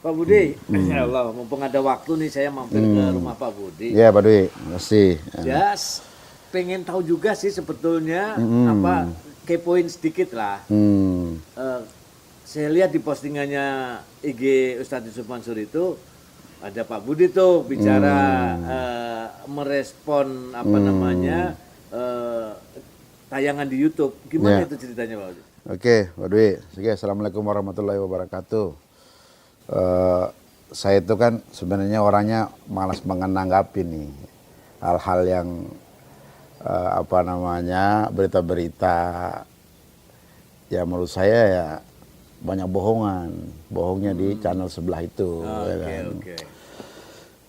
Pak Budi, ya Allah, mumpung ada waktu nih saya mampir ke rumah Pak Budi. Iya, Pak Dwi, makasih. Ya, pengen tahu juga sih sebetulnya apa kepoin sedikit lah. Hmm. Saya lihat di postingannya IG Ustadz Yusuf Mansur itu ada Pak Budi tuh bicara merespon apa namanya tayangan di YouTube. Gimana Ya. itu ceritanya Pak Budi? Oke, Pak Dwi. Assalamualaikum warahmatullahi wabarakatuh. Saya itu kan sebenarnya orangnya malas menanggapi nih hal-hal yang apa namanya berita-berita ya menurut saya ya banyak bohongnya di channel sebelah itu. Ya kan? Oke.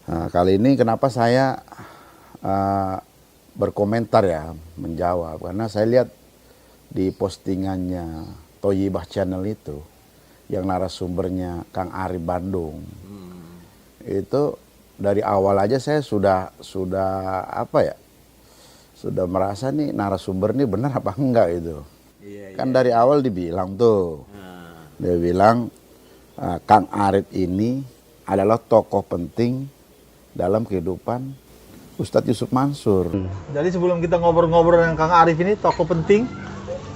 Nah, kali ini kenapa saya berkomentar ya menjawab karena saya lihat di postingannya Thayyibah Channel itu yang narasumbernya Kang Arif Bandung itu dari awal aja saya sudah apa ya sudah merasa nih narasumber nih benar apa enggak itu. Kan dari awal dibilang tuh dia bilang Kang Arif ini adalah tokoh penting dalam kehidupan Ustadz Yusuf Mansur. Jadi sebelum kita ngobrol-ngobrol dengan Kang Arif ini tokoh penting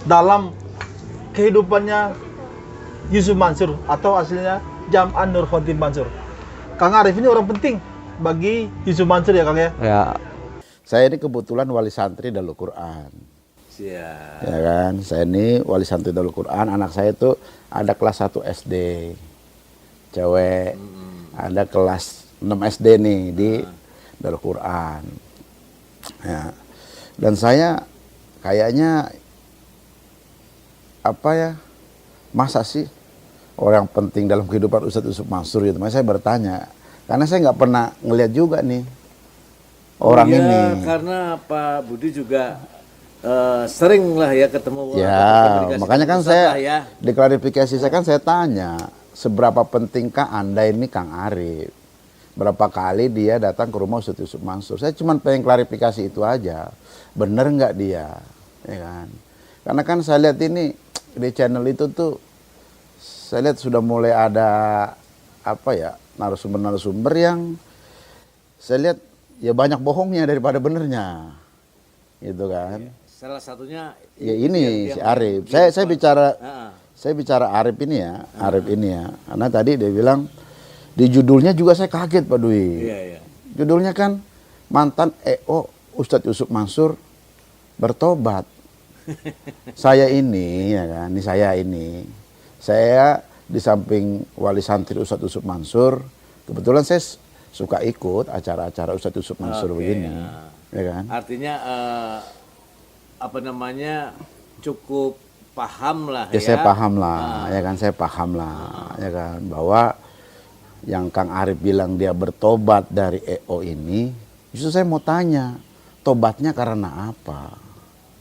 dalam kehidupannya Yusuf Mansur atau aslinya Jam'an Nur Khotim Mansur. Kang Arif ini orang penting bagi Yusuf Mansur ya Kang ya? Ya. Saya ini kebetulan wali santri Darul Quran. Siap. Ya kan, saya ini wali santri Darul Quran. Anak saya itu ada kelas 1 SD, cewek. Ada kelas 6 SD nih di Darul Quran. Ya. Dan saya kayaknya apa ya? Masa sih orang penting dalam kehidupan Ustadz Yusuf Mansur gitu. Makanya saya bertanya, karena saya nggak pernah ngelihat juga nih orang ini. Karena Pak Budi juga sering lah ya ketemu. Ya, makanya kan saya ya. di klarifikasi saya kan saya tanya, seberapa pentingkah Anda ini Kang Arif? Berapa kali dia datang ke rumah Ustadz Yusuf Mansur? Saya cuma pengen klarifikasi itu aja. Bener nggak dia? Ya kan? Karena kan saya lihat ini di channel itu tuh saya lihat sudah mulai ada apa ya narasumber yang saya lihat ya banyak bohongnya daripada benernya gitu kan. Salah satunya Ya ini si Arif. Saya bicara Arif ini ya, Arif ini ya. Karena tadi dia bilang di judulnya juga saya kaget Pak Dwi. Iya. Judulnya kan mantan EO Ustadz Yusuf Mansur bertobat. Saya ini ya kan, saya di samping wali santri Ustadz Yusuf Mansur, kebetulan saya suka ikut acara-acara Ustadz Yusuf Mansur begini, ya kan. Artinya apa namanya cukup paham lah Ya ya. saya paham lah, ya kan saya paham lah, ya kan bahwa yang Kang Arif bilang dia bertobat dari EO ini, justru saya mau tanya, tobatnya karena apa?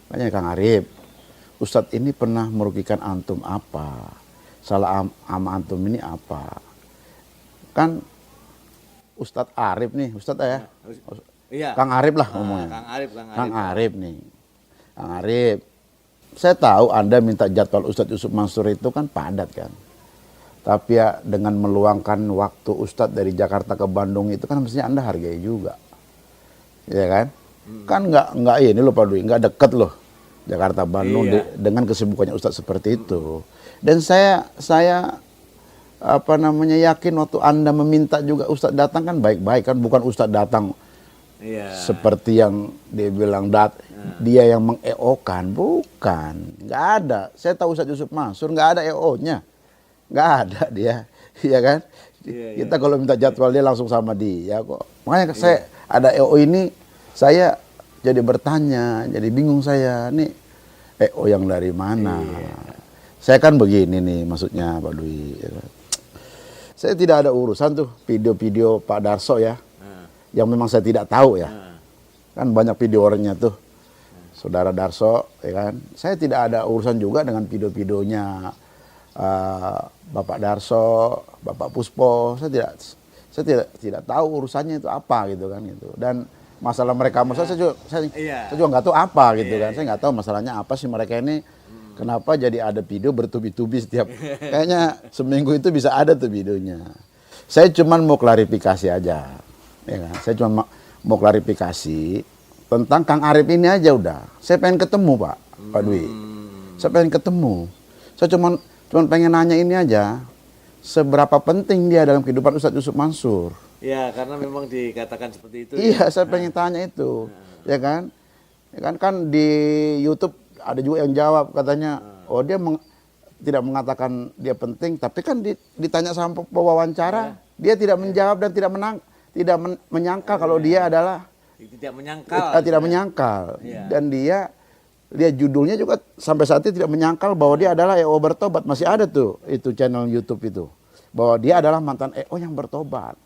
Makanya Kang Arif, Ustadz ini pernah merugikan antum apa? Salah sama antum ini apa? Kan Ustadz Arif nih, Ustadz ya? Iya. Kang Arif lah ngomongnya. Kang Arif nih. Kang Arif, saya tahu Anda minta jadwal Ustadz Yusuf Mansur itu kan padat kan. Tapi ya dengan meluangkan waktu Ustadz dari Jakarta ke Bandung itu kan mestinya Anda hargai juga. Ya kan? Kan nggak ini loh Pak Dwi, nggak deket loh Jakarta Bandung dengan kesibukannya Ustadz seperti itu. Dan saya apa namanya yakin waktu Anda meminta juga Ustadz datang kan baik-baik kan, bukan Ustadz datang seperti yang dia bilang dia yang meng-EO-kan, bukan, nggak ada. Saya tahu Ustadz Yusuf Mansur nggak ada EO-nya, nggak ada dia, ya kan? Kita kalau minta jadwal dia langsung sama dia kok. Makanya saya ada EO ini. Saya jadi bertanya, jadi bingung saya, nih EO yang dari mana? Saya kan begini nih maksudnya Pak Dwi. Saya tidak ada urusan tuh video-video Pak Darso ya, yang memang saya tidak tahu ya. Kan banyak video orangnya tuh, Saudara Darso, ya kan. Saya tidak ada urusan juga dengan video-videonya Bapak Darso, Bapak Puspo. Saya tidak tahu urusannya itu apa gitu kan gitu. Dan masalah mereka, saya juga nggak tahu apa gitu kan. Saya nggak tahu masalahnya apa sih mereka ini. Kenapa jadi ada video bertubi-tubi setiap, kayaknya seminggu itu bisa ada tuh videonya. Saya cuman mau klarifikasi aja. Ya kan? Saya cuma mau klarifikasi tentang Kang Arif ini aja udah. Saya pengen ketemu, Pak Dwi. Saya pengen ketemu. Saya cuman pengen nanya ini aja. Seberapa penting dia dalam kehidupan Ustadz Yusuf Mansur? Ya, karena memang dikatakan seperti itu. Iya, saya pengen tanya itu. Ya kan? Ya kan di YouTube ada juga yang jawab katanya, oh dia tidak mengatakan dia penting, tapi kan ditanya sama pewawancara, dia tidak menjawab dan tidak menyangkal kalau dia adalah tidak menyangkal. Tidak menyangkal. Ya. Dan dia judulnya juga sampai saat ini tidak menyangkal bahwa dia adalah EO bertobat. Masih ada tuh itu channel YouTube itu. Bahwa dia adalah mantan EO yang bertobat.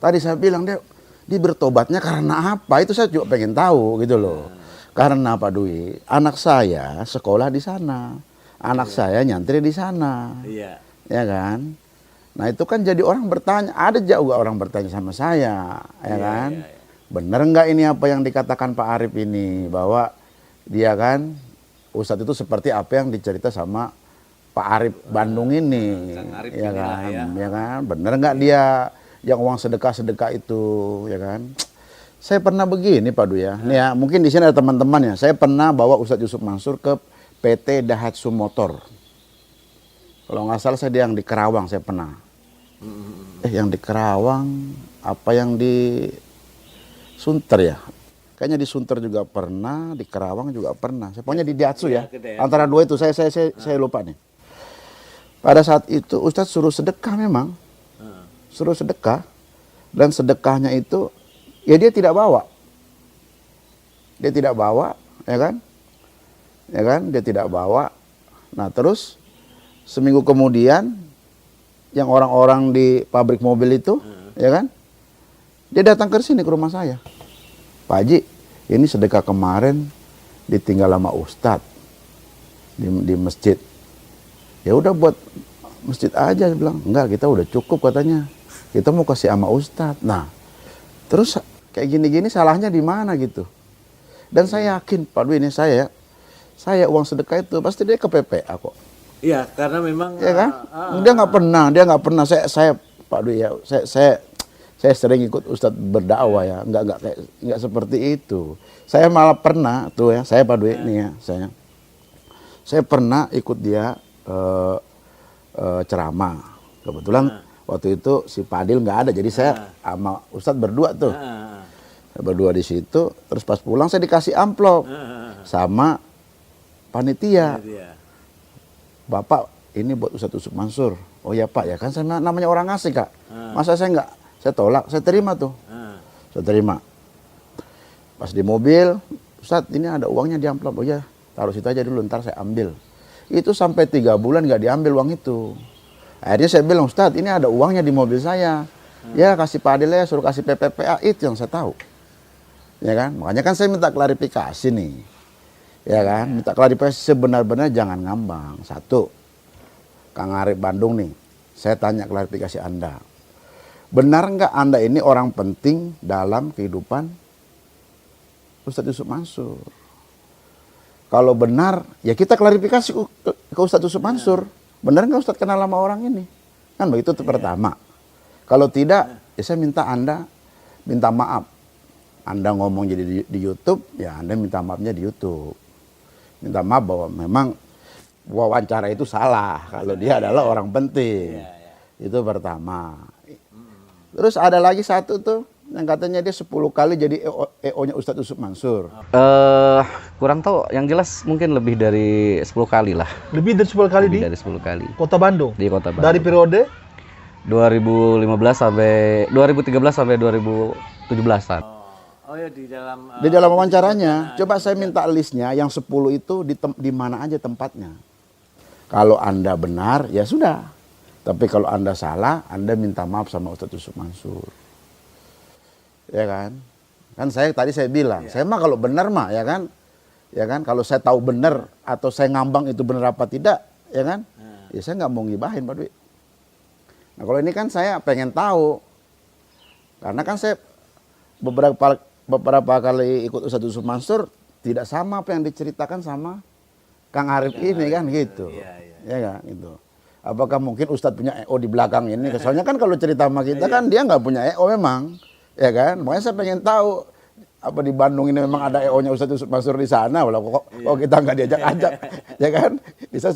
Tadi saya bilang dia bertobatnya karena apa? Itu saya juga pengen tahu gitu loh. Karena Pak Dwi, anak saya sekolah di sana. Anak saya nyantri di sana. Iya. Ya kan? Nah itu kan jadi orang bertanya, ada juga orang bertanya sama saya, ya kan? Iya. Bener nggak ini apa yang dikatakan Pak Arif ini, bahwa dia kan Ustadz itu seperti apa yang dicerita sama Pak Arif Bandung ini, Kang Arif ya inilah, kan? ya. Ya kan? Bener nggak dia yang uang sedekah itu, ya kan? Saya pernah begini Pak Dwi ya, nih ya mungkin di sini ada teman-teman ya. Saya pernah bawa Ustadz Yusuf Mansur ke PT Daihatsu Motor. Kalau nggak salah saya yang di Kerawang saya pernah. Yang di Kerawang, apa yang di Sunter ya? Kayaknya di Sunter juga pernah, di Kerawang juga pernah. Pokoknya di Daihatsu ya. Antara dua itu saya lupa nih. Pada saat itu Ustadz suruh sedekah memang. Suruh sedekah. Dan sedekahnya itu ya dia tidak bawa. Dia tidak bawa, ya kan? Ya kan? Dia tidak bawa. Nah, terus seminggu kemudian yang orang-orang di pabrik mobil itu, ya kan? Dia datang ke sini ke rumah saya. Pak Haji, ini sedekah kemarin ditinggal sama Ustadz di masjid. Ya udah buat masjid aja, dia bilang. Enggak, kita udah cukup katanya. Kita mau kasih sama Ustadz. Nah, terus kayak gini-gini salahnya di mana gitu. Dan saya yakin Pak Dwi ini saya uang sedekah itu pasti dia ke PPA kok. Iya, karena memang Ya kan? Dia nggak pernah. Saya Pak Dwi ya, saya sering ikut Ustadz berdakwah ya, nggak seperti itu. Saya malah pernah tuh ya, saya Pak Dwi nih ya, saya pernah ikut dia ceramah. Kebetulan waktu itu si Padil nggak ada, jadi saya sama Ustadz berdua tuh, berdua di situ. Terus pas pulang saya dikasih amplop sama panitia. Bapak, ini buat Ustadz Yusuf Mansur. Oh ya Pak, ya kan saya namanya orang asing Kak. Masa saya nggak, saya tolak, saya terima tuh. Saya terima. Pas di mobil, Ustadz ini ada uangnya di amplop. Oh ya, taruh situ aja dulu, ntar saya ambil. Itu sampai 3 bulan nggak diambil uang itu. Akhirnya saya bilang, Ustadz ini ada uangnya di mobil saya. Ya kasih Pak Adil ya, suruh kasih PPPA, itu yang saya tahu. Ya kan, makanya kan saya minta klarifikasi nih. Ya kan, minta klarifikasi sebenar-benarnya jangan ngambang. Satu, Kang Arif Bandung nih, saya tanya klarifikasi Anda. Benar nggak Anda ini orang penting dalam kehidupan Ustadz Yusuf Mansur? Kalau benar, ya kita klarifikasi ke Ustadz Yusuf Mansur. Benar nggak Ustadz kenal sama orang ini? Kan begitu itu pertama. Kalau tidak, ya saya minta Anda minta maaf. Anda ngomong jadi di YouTube, ya Anda minta maafnya di YouTube. Minta maaf bahwa memang wawancara itu salah kalau dia adalah orang penting. Itu pertama. Terus ada lagi satu tuh yang katanya dia 10 kali jadi EO-nya Ustadz Yusuf Mansur. Kurang tahu, yang jelas mungkin lebih dari 10 kali lah. Lebih dari 10 kali Lebih di dari 10 kali. Kota Bandung. Di Kota Bandung. Dari periode 2013 sampai 2017-an. Oh ya di dalam wawancaranya, coba saya minta listnya yang 10 itu di mana aja tempatnya. Kalau Anda benar, ya sudah. Tapi kalau Anda salah, Anda minta maaf sama Ustadz Yusuf Mansur. Ya kan? Kan tadi saya bilang, saya mah kalau benar mah ya kan? Ya kan? Kalau saya tahu benar atau saya ngambang itu benar apa tidak, ya kan? Ya saya nggak mau ngibahin Pak Dwi. Nah kalau ini kan saya pengen tahu. Karena kan saya beberapa kali ikut Ustadz Yusuf Mansur tidak sama apa yang diceritakan sama Kang Arif ini kan gitu. Ya kan gitu. apakah mungkin Ustadz punya EO di belakang ini? Soalnya kan kalau cerita sama kita kan dia nggak punya EO memang, ya kan? Makanya saya pengen tahu apa di Bandung ini memang ada EO-nya Ustadz Yusuf Mansur di sana, kok kita nggak diajak-ajak, ya kan? Bisa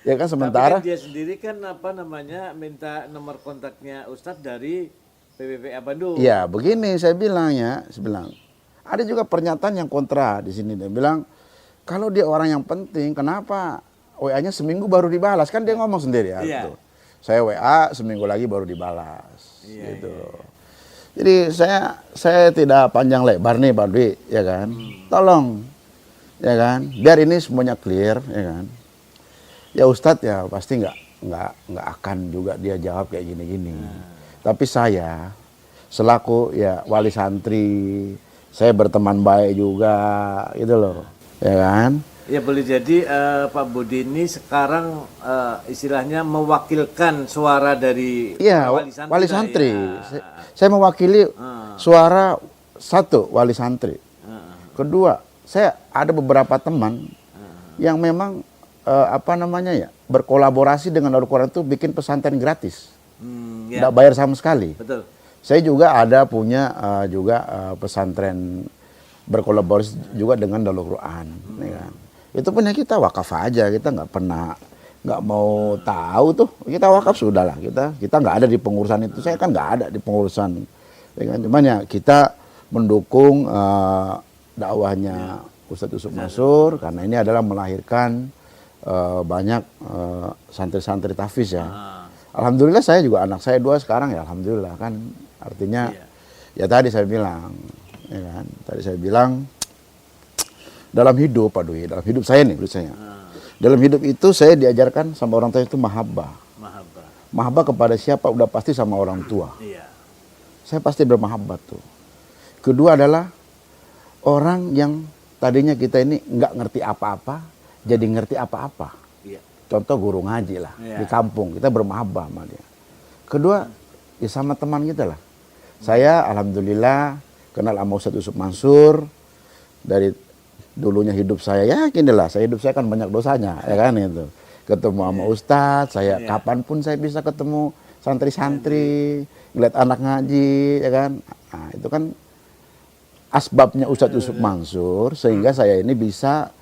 ya kan sementara. Tapi kan dia sendiri kan apa namanya minta nomor kontaknya Ustadz dari PPPA Bandung. Iya, begini saya bilang ya, ada juga pernyataan yang kontra di sini. Dia bilang kalau dia orang yang penting, kenapa WA-nya seminggu baru dibalas? Kan dia ngomong sendiri ya. Iya. Gitu. Saya WA seminggu lagi baru dibalas. Iya, Gitu. iya. Jadi saya tidak panjang lebar nih Pak Dwi, ya kan? Tolong, ya kan? Biar ini semuanya clear, ya kan? Ya Ustadz ya pasti nggak akan juga dia jawab kayak gini-gini. Tapi saya selaku ya wali santri, saya berteman baik juga, gitu loh, ya kan? Ya boleh jadi Pak Budi ini sekarang istilahnya mewakilkan suara dari Iya, wali lah santri. ya. Saya mewakili suara satu wali santri. Kedua, saya ada beberapa teman yang memang apa namanya ya berkolaborasi dengan Al-Quran itu bikin pesantren gratis, Ya, tidak bayar sama sekali. betul. Saya juga ada punya juga pesantren berkolaborasi juga dengan Darul Quran, ya kan. Itu pun ya kita wakaf aja, kita nggak mau tahu tuh, kita wakaf sudah lah, kita nggak ada di pengurusan itu, saya kan nggak ada di pengurusan, ya kan? Cuman ya kita mendukung dakwahnya Ustadz Yusuf Mansur karena ini adalah melahirkan banyak santri-santri tahfiz ya. Alhamdulillah saya juga anak saya 2 sekarang ya, alhamdulillah kan, artinya ya tadi saya bilang, ya kan, dalam hidup Pak Dwi, dalam hidup saya nih, dalam hidup itu saya diajarkan sama orang tua itu mahabbah. Mahabbah kepada siapa udah pasti sama orang tua. Iya. Saya pasti bermahabbah tuh. Kedua adalah orang yang tadinya kita ini nggak ngerti apa-apa, jadi ngerti apa-apa. Iya. Contoh guru ngaji lah, di kampung kita bermahabbah sama dia. Kedua, ya sama teman kita lah. Saya alhamdulillah kenal sama Ustadz Yusuf Mansur dari dulunya hidup saya, ya gini lah, hidup saya kan banyak dosanya, ya kan itu. Ketemu sama Ustadz, saya kapanpun saya bisa ketemu santri-santri, ngeliat anak ngaji, ya kan. Nah, itu kan asbabnya Ustadz Yusuf Mansur, sehingga saya ini bisa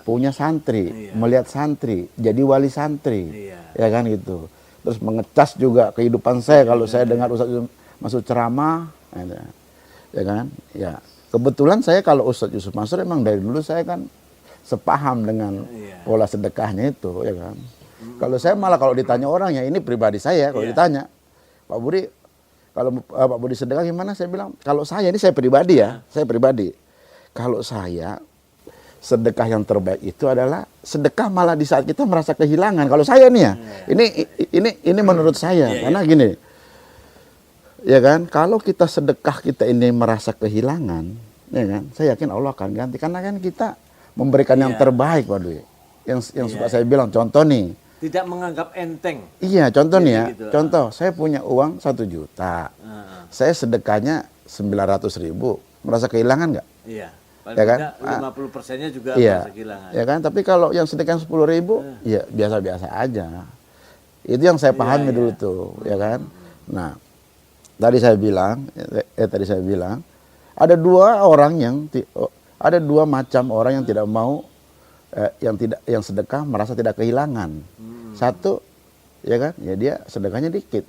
punya santri, melihat santri, jadi wali santri, ya kan gitu. Terus mengecas juga kehidupan saya kalau saya dengar Ustadz Yusuf Mansur ceramah, ya kan, ya. Kebetulan saya kalau Ustadz Yusuf Mansur emang dari dulu saya kan sepaham dengan pola sedekahnya itu, ya kan. Kalau saya malah kalau ditanya orang ya ini pribadi saya, kalau ditanya Pak Budi, kalau Pak Budi sedekah gimana? Saya bilang kalau saya ini saya pribadi ya, saya pribadi. Kalau saya sedekah yang terbaik itu adalah sedekah malah di saat kita merasa kehilangan. Kalau saya nih ya, ini menurut saya karena gini. Ya kan, kalau kita sedekah kita ini merasa kehilangan, ya kan, saya yakin Allah akan ganti karena kan kita memberikan yang terbaik, Pak Dwi. Yang suka saya bilang, contoh nih. Tidak menganggap enteng. Iya, contoh nih ya, gitu. contoh, saya punya uang 1 juta, saya sedekahnya 900.000, merasa kehilangan nggak? Iya. Ya kan? 50%-nya juga Iya, merasa kehilangan. ya kan, tapi kalau yang sedekah 10.000, ya biasa-biasa aja. Itu yang saya pahami dulu tuh, ya kan. Nah, tadi saya bilang, ada 2 orang ada 2 macam orang yang tidak mau, yang sedekah merasa tidak kehilangan. Satu, ya kan, ya dia sedekahnya dikit,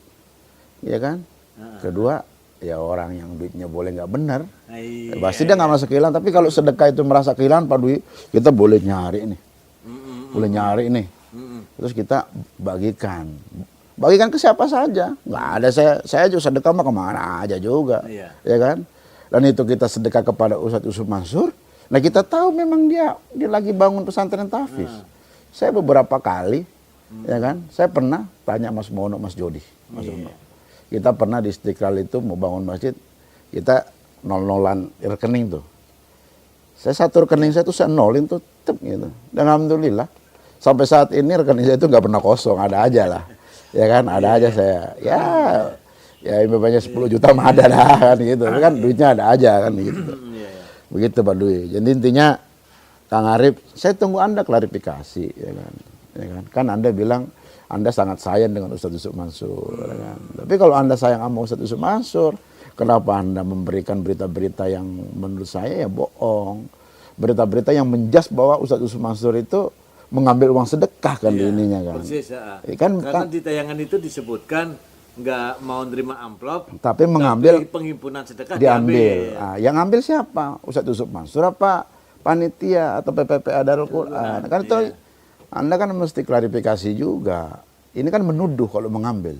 ya kan. Kedua, ya orang yang duitnya boleh nggak benar, pasti dia nggak merasa kehilangan. Tapi kalau sedekah itu merasa kehilangan, Pak Dwi, kita boleh nyari nih, terus kita bagikan ke siapa saja, nggak ada saya juga sedekah mah kemana aja juga, ya kan. Dan itu kita sedekah kepada Ustadz Yusuf Mansur. Nah kita tahu memang dia lagi bangun pesantren tahfiz. Saya beberapa kali, ya kan, saya pernah tanya Mas Mono, Mas Jody, Mas Mono. Kita pernah di Istiqlal itu mau bangun masjid, kita nol-nolan rekening tuh. Saya satu rekening saya tuh saya nolin tuh, gitu. Dan alhamdulillah sampai saat ini rekening saya itu nggak pernah kosong, ada aja lah. Ya kan, ada aja saya, ya banyak 10 juta mah ada dah kan gitu, tapi kan duitnya ada aja kan gitu. Begitu Pak Dwi. Jadi intinya Kang Arif, saya tunggu Anda klarifikasi, ya kan. Kan Anda bilang Anda sangat sayang dengan Ustadz Yusuf Mansur. Kan? Tapi kalau Anda sayang sama Ustadz Yusuf Mansur, kenapa Anda memberikan berita-berita yang menurut saya ya bohong. Berita-berita yang menjas bahwa Ustadz Yusuf Mansur itu mengambil uang sedekah kan di ininya kan. Persis, Kan karena di tayangan itu disebutkan nggak mau nerima amplop, tapi mengambil penghimpunan sedekah diambil. Nah, yang ambil siapa? Ustadz Yusuf Mansur apa panitia atau PPPA Darul Quran? Kan itu Anda kan mesti klarifikasi juga. Ini kan menuduh kalau mengambil.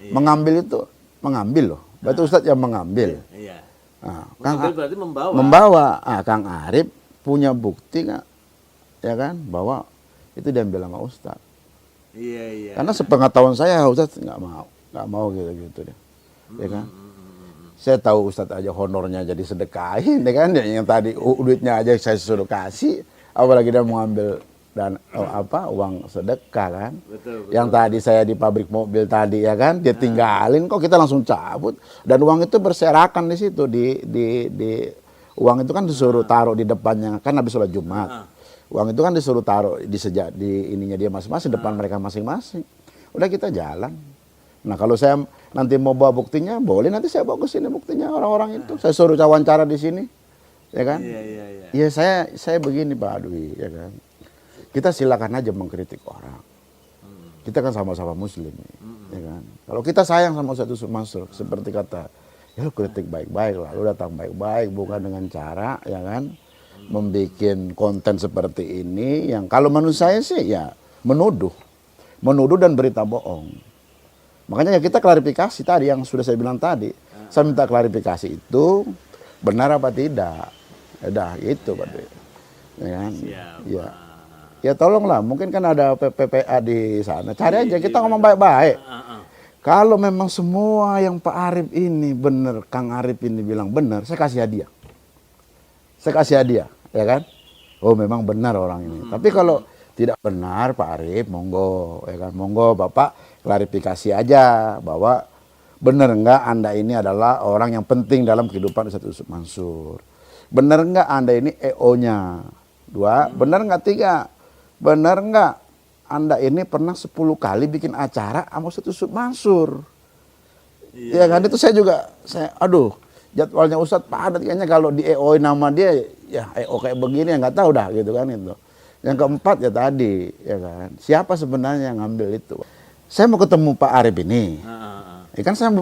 Mengambil itu mengambil loh. Berarti Ustadz yang mengambil. Iya. Nah, Mengambil berarti membawa. Membawa. Kang Arif punya bukti nggak? Ya kan bahwa itu diambil sama Ustadz. Iya. Karena sepengetahuan saya Ustadz nggak mau gitu deh. Ya kan? Saya tahu Ustadz aja honornya jadi sedekahin, ya kan? Yang tadi duitnya aja saya suruh kasih, apalagi dia mau ambil dan uang sedekah kan? Betul. Yang tadi saya di pabrik mobil tadi ya kan, dia tinggalin kok kita langsung cabut dan uang itu berserakan di situ di uang itu kan disuruh taruh di depannya kan habis sholat Jumat. Uang itu kan disuruh taruh di ininya dia masing-masing depan mereka masing-masing. Udah kita jalan. Nah kalau saya nanti mau bawa buktinya, boleh nanti saya bawa ke sini buktinya orang-orang itu. Saya suruh wawancara di sini, ya kan? Iya. Ya saya begini Pak Dwi, ya kan? Kita silakan aja mengkritik orang. Kita kan sama-sama Muslim, ya kan? Kalau kita sayang sama Ustadz Yusuf Mansur, seperti kata, ya lu kritik baik-baik lah, lu datang baik-baik, bukan dengan cara, ya kan? Membikin konten seperti ini, yang kalau menurut saya sih ya menuduh dan berita bohong. Makanya ya kita klarifikasi tadi yang sudah saya bilang tadi. Saya minta klarifikasi itu benar apa tidak. Ya itu Pak Dwi. Ya kan? Ya. Ya tolonglah, mungkin kan ada PPPA di sana. Cari aja, kita ngomong baik-baik. Kalau memang semua yang Pak Arif ini benar, Kang Arif ini bilang benar, saya kasih hadiah. Ya kan? Oh memang benar orang ini. Tapi kalau tidak benar Pak Arif, monggo, ya kan? Monggo Bapak klarifikasi aja bahwa benar enggak Anda ini adalah orang yang penting dalam kehidupan Ustadz Yusuf Mansur. Benar enggak Anda ini EO-nya? 2, benar enggak? 3, benar enggak Anda ini pernah 10 kali bikin acara sama Ustadz Yusuf Mansur? Ya kan itu aduh, jadwalnya Ustadz padat kayaknya kalau di EO nama dia ya EO kayak begini ya nggak tahu dah gitu kan itu. Yang keempat ya tadi ya kan siapa sebenarnya yang ngambil itu? Saya mau ketemu Pak Arif ini. Ya kan saya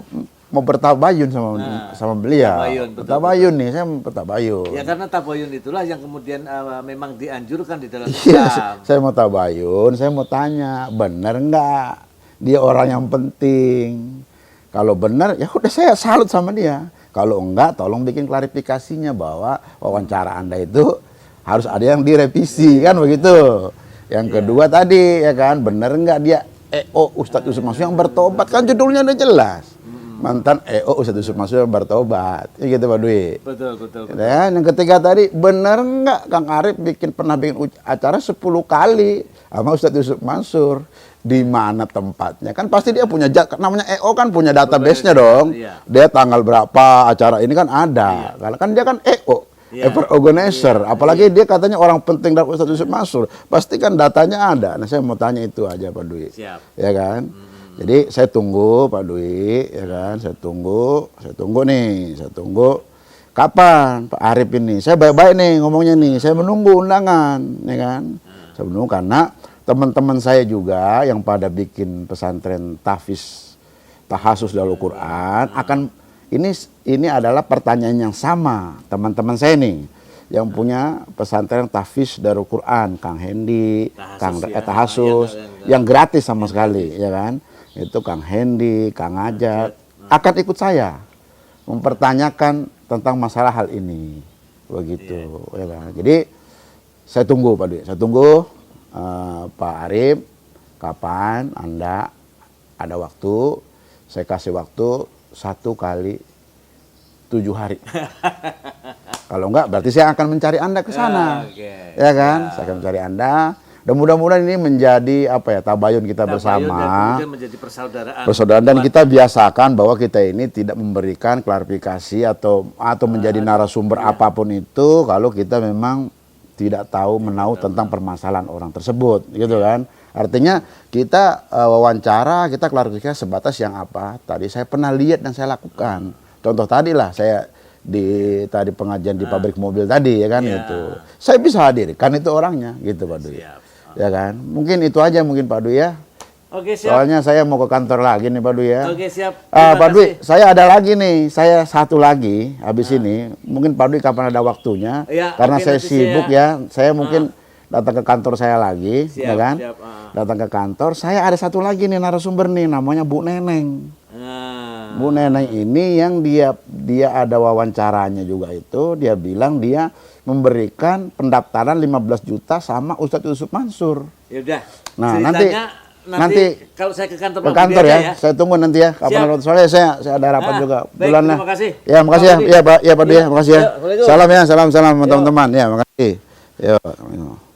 mau bertabayun sama beliau. Bertabayun nih, saya mau bertabayun. Ya karena tabayun itulah yang kemudian memang dianjurkan di dalam Iya, Islam. saya mau tabayun, saya mau tanya, benar enggak dia orang yang penting? Kalau benar, ya udah saya salut sama dia. Kalau enggak, tolong bikin klarifikasinya bahwa wawancara Anda itu harus ada yang direvisi, kan begitu. Yang kedua tadi, ya kan, benar enggak dia EO Ustadz Yusuf Mansur yang bertobat? Kan judulnya udah jelas. Mantan EO Ustadz Yusuf Mansur yang bertobat. Ya gitu Pak Dwi. Betul. Dan yang ketiga tadi, benar enggak Kang Arif pernah bikin acara 10 kali sama Ustadz Yusuf Mansur? Di mana tempatnya? Kan pasti dia punya, namanya EO kan punya database-nya dong. Iya. Dia tanggal berapa acara ini kan ada. Karena kan dia kan EO, event organizer. Apalagi dia katanya orang penting dalam Ustadz Yusuf Mansur. Pasti kan datanya ada. Nah saya mau tanya itu aja Pak Dwi. Siap. Ya kan? Jadi saya tunggu Pak Dwi, ya kan? Saya tunggu kapan Pak Arif ini. Saya baik-baik nih ngomongnya nih. Saya menunggu undangan, ya kan? Saya menunggu karena teman-teman saya juga yang pada bikin pesantren tahasus Darul Quran akan ini adalah pertanyaan yang sama teman-teman saya nih yang punya pesantren tahfiz Darul Quran, Kang Hendi, tahasus yang gratis sama sekali, ya kan? Itu Kang Hendi, Kang Ajat akan ikut saya mempertanyakan tentang masalah hal ini, begitu, ya kan? Jadi saya tunggu Pak Dwi, Pak Arif, kapan Anda ada waktu, saya kasih waktu 1 kali 7 hari. Kalau enggak, berarti saya akan mencari Anda ke sana. Ya kan? Saya akan mencari Anda. Dan mudah-mudahan ini menjadi tabayun kita bersama. Dan menjadi persaudaraan. Dan kita biasakan bahwa kita ini tidak memberikan klarifikasi atau menjadi narasumber apapun itu kalau kita memang tidak tahu tentang permasalahan orang tersebut, gitu kan. Artinya kita wawancara, kita klarifikasi sebatas yang apa tadi saya pernah lihat dan saya lakukan. Contoh tadi lah saya di tadi pengajian di pabrik mobil tadi ya kan gitu. Saya bisa hadirkan itu orangnya gitu Pak Dwi. Ya kan? Mungkin itu aja mungkin Pak Dwi ya. Oke, siap. Soalnya saya mau ke kantor lagi nih Pak Dwi ya. Oke, siap. Pak Dwi, saya ada lagi nih. Saya satu lagi habis ini. Mungkin Pak Dwi kapan ada waktunya. Ya, Karena oke, saya nanti sibuk ya. Saya mungkin datang ke kantor saya lagi, Siap, ya kan? siap, Datang ke kantor. Saya ada satu lagi nih narasumber nih, namanya Bu Neneng. Bu Neneng ini yang dia ada wawancaranya juga itu. Dia bilang dia memberikan pendaftaran 15 juta sama Ustadz Yusuf Mansur. Ya udah. Nah, Ceritanya nanti kalau saya ke kantor ke Pak kantor Budi ya. aja Saya tunggu nanti ya. Kapan Siap. ada waktu. Soalnya saya ada rapat juga. Baik, Bulan lah. terima kasih. Ya, makasih ya. Pak Budi. Iya, Pak. Ya, Pak Budi ya. Yuk, Makasih ya. Assalamualaikum. Salam ya, salam teman-teman. Ya, makasih. Yo.